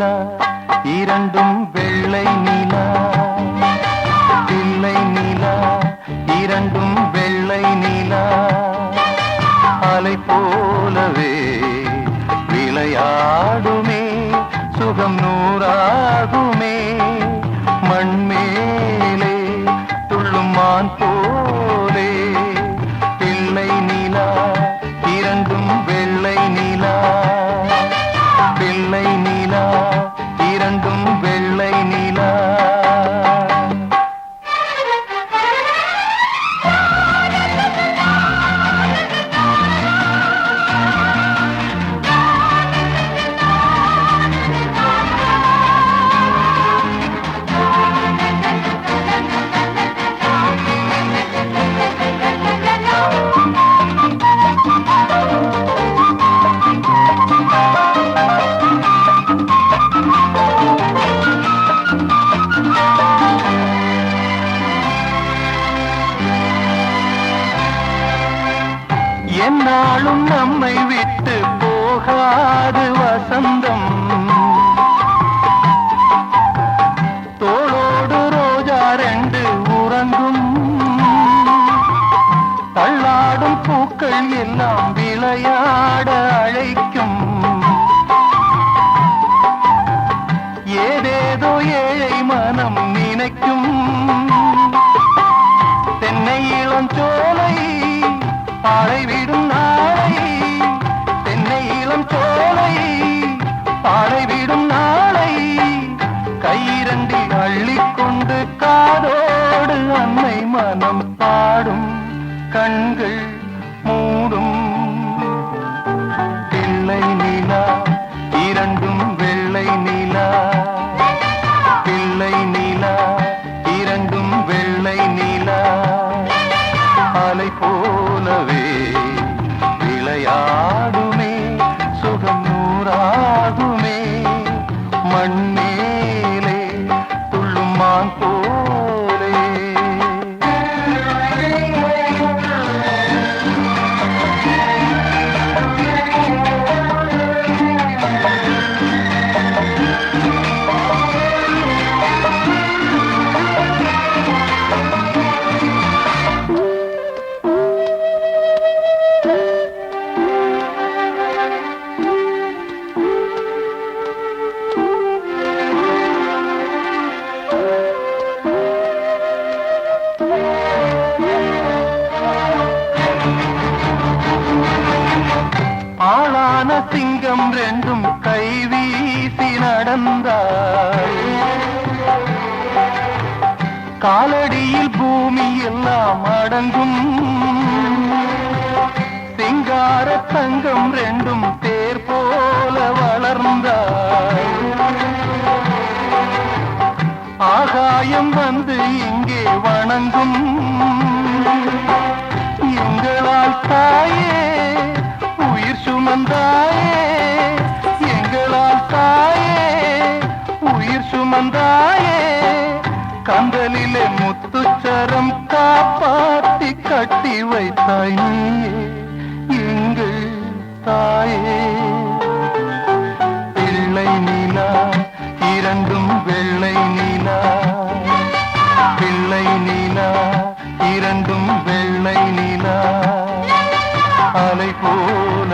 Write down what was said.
நிலா இரண்டும் வெள்ளை நிலா பிள்ளை நிலா இரண்டும் வெள்ளை நிலா அலை போலவே விளையாடுமே சுகம் நூறாகுமே மண்மேலே துள்ளும் மான் போலே பிள்ளை நிலா இரண்டும் வெள்ளை நிலா பிள்ளை நிலா இரண்டும் வெள்ளை நிலா என்னாலும் நம்மை விட்டு போகாது வசந்தம் தோளோடு ரோஜா ரெண்டு உறங்கும் தள்ளாடும் பூக்கள் எல்லாம் விளையாட அழைக்கும் ஏதேதோ ஏழை மனம் நினைக்கும் தென்னை இளஞ்சோலை பாடைவிடும் நாளை தென்னை இளம் சோலை பாடைவிடும் நாளை கையிரண்டில் அள்ளிக்கொண்டு காதோடு அன்னை மனம் பாடும் கண்கள் மூடும் பிள்ளை நிலா இரண்டும் வெள்ளை நிலா பிள்ளை நிலா இரண்டும் வெள்ளை நிலா அலை போலவே விளையாடுமே சுகம் நூறாகுமே மண்மேலே துள்ளும் மான் போலே ஆளான சிங்கம் ரெண்டும் கைவீசி நடந்தாய் காலடியில் பூமி எல்லாம் அடங்கும் சிங்கார தங்கம் ரெண்டும் தேர் போல வளர்ந்தாய் ஆகாயம் வந்து இங்கே வணங்கும் எங்களால் தாயே உயிர் சுமந்தாயே எங்களால் தாயே உயிர் சுமந்தாயே கந்தலிலே முத்துச்சரம் காப்பாத்தி கட்டி வைத்தாய் நீயே எங்கள் தாயே பிள்ளை நிலா இரண்டும் வெள்ளை நிலா பிள்ளை நிலா இரண்டும் வெள்ளை நிலா அலை போல